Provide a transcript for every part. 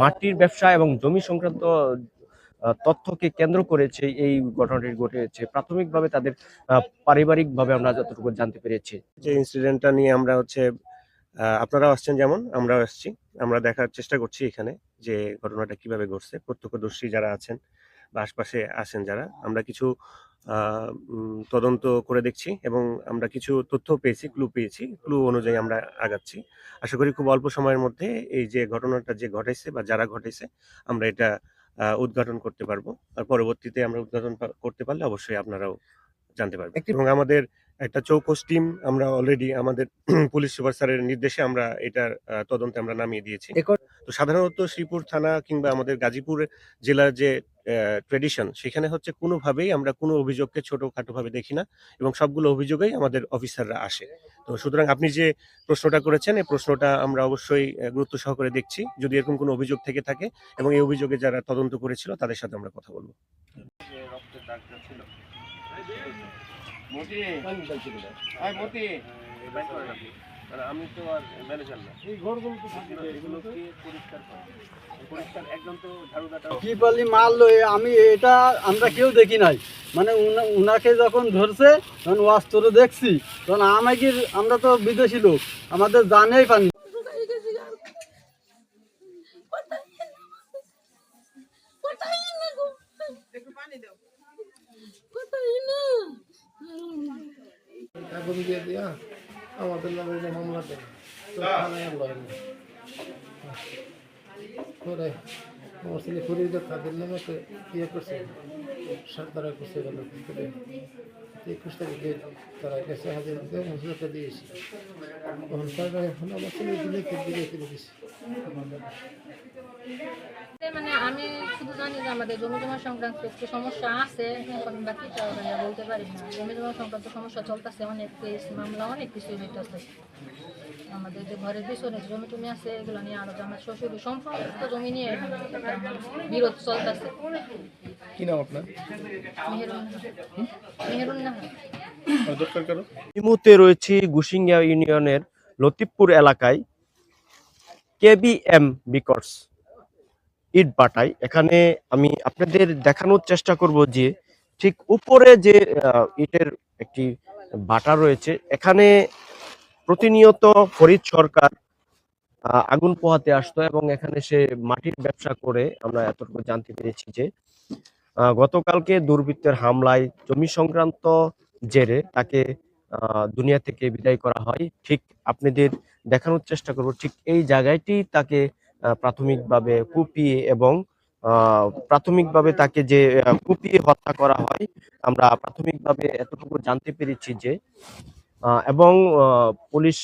মাটির ব্যবসা এবং জমি সংক্রান্ত তথ্যকে কেন্দ্র করেছে এই ঘটনাটি ঘটেছে। প্রাথমিকভাবে তাদের পারিবারিকভাবে আমরা যতটুকু জানতে পেরেছি যে ইনসিডেন্টটা নিয়ে আমরা আপনারা আসছেন যেমন আমরাও আসছি, আমরা দেখার চেষ্টা করছি এখানে যে ঘটনাটা কিভাবে ঘটছে। প্রত্যক্ষদর্শী যারা আছেন বা আশপাশে আছেন যারা, আমরা কিছু তদন্ত করে দেখছি এবং আমরা কিছু তথ্য পেয়েছি, ক্লু পেয়েছি। ক্লু অনুযায়ী আমরা আগাচ্ছি। আশা করি খুব অল্প সময়ের মধ্যে এই যে ঘটনাটা যে ঘটাইছে বা যারা ঘটাইছে আমরা এটা উদ্ঘাটন করতে পারবো। আর পরবর্তীতে আমরা উদ্ঘাটন করতে পারলে অবশ্যই আপনারাও জানতে পারবেন। এবং আমাদের একটা চৌকস টিম আমরা অলরেডি আমাদের পুলিশ সুপার স্যারের নির্দেশে আমরা এটার তদন্তে আমরা নামিয়ে দিয়েছি। তো সাধারণত শ্রীপুর থানা কিংবা আমাদের গাজীপুর জেলার যে ট্রেডিশন, সেখানে হচ্ছে কোনোভাবেই আমরা কোনো অভিযোগকে ছোটখাটোভাবে দেখি না এবং সবগুলো অভিযোগেই আমাদের অফিসাররা আসে। তো সুতরাং আপনি যে প্রশ্নটা করেছেন এই প্রশ্নটা আমরা অবশ্যই গুরুত্ব সহকারে দেখছি। যদি এরকম কোনো অভিযোগ থেকে থাকে এবং এই অভিযোগে যারা তদন্ত করেছিল তাদের সাথে আমরা কথা বলবো। আমি তো আর ম্যানেজার না, এই ঘরগুলো তো এগুলো কি পরিষ্কার একদম তো ঝাড়ুদাটা কি বলি মারলো। আমি এটা আমরা কেউ দেখি নাই, মানে উনাকে যখন ধরছে তখন ওয়াস্তরে দেখছি, তখন আমাকে আমরা তো বিদেশি লোক, আমাদের জানেই পানি। আমাদের নামে যে মামলা দেয় থানায় আমরা করে আমার ছেলে ফরিদ তাদের নামে তো ইয়ে করছে, তারা করছে গেল 21 তারিখে তারা কাছে হাজির মশলাটা দিয়েছি। তখন তারা এখন আমার ছেলে দিলে করে দিয়েছি। মানে আমি শুধু জানি যে আমাদের জমি জমা সংক্রান্ত একটু সমস্যা আছে, বাকিটা বলতে পারি না। জমি জমা সংক্রান্ত সমস্যা চলতেছে, অনেক কেস মামলা অনেক কিছুই হইতেছে। আমাদের যে ঘরের পিছনে জমি টমি আছে এগুলো নিয়ে আরো আমার শ্বশুর সম্পর্ক জমি নিয়ে বিরোধ চলতেছে। কি নাম আপনার? মেহেরুন্নাহার। এই মুহূর্তে রয়েছে গুসিঙ্গা ইউনিয়নের লতিফপুর এলাকায় কেবিএম বিকর্স ইট বাটাই। এখানে আমি আপনাদের দেখানোর চেষ্টা করব যে ঠিক উপরে যে ইটের একটি বাটা রয়েছে, এখানে প্রতিনিয়ত ফরিদ সরকার আগুন পোহাতে আসতো এবং এখানে সে মাটির ব্যবসা করে। আমরা এতটুকু জানতে পেরেছি যে গতকালকে দুর্বৃত্তের হামলায় জমি সংক্রান্ত জেরে তাকে দুনিয়া থেকে বিদায় করা হয়। ঠিক আপনাদের দেখানোর চেষ্টা করব, ঠিক এই জায়গাটি তাকে প্রাথমিকভাবে কুপিয়ে এবং প্রাথমিকভাবে তাকে যে কুপিয়ে হত্যা করা হয়, আমরা প্রাথমিকভাবে এতটুকু জানতে পেরেছি যে এবং পুলিশ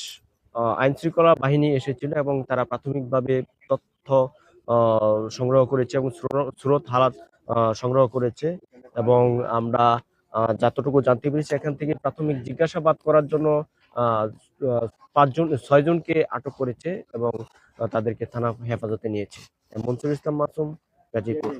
আইন শৃঙ্খলা বাহিনী এসেছিল এবং তারা প্রাথমিকভাবে তথ্য সংগ্রহ করেছে এবং স্রোত হালাত সংগ্রহ করেছে এবং আমরা যতটুকু জানতে পেরেছি এখান থেকে প্রাথমিক জিজ্ঞাসাবাদ করার জন্য 6জনকে আটক করেছে এবং তাদেরকে থানা হেফাজতে নিয়েছে। মনসুর ইসলাম মাসুম, গাজীপুর।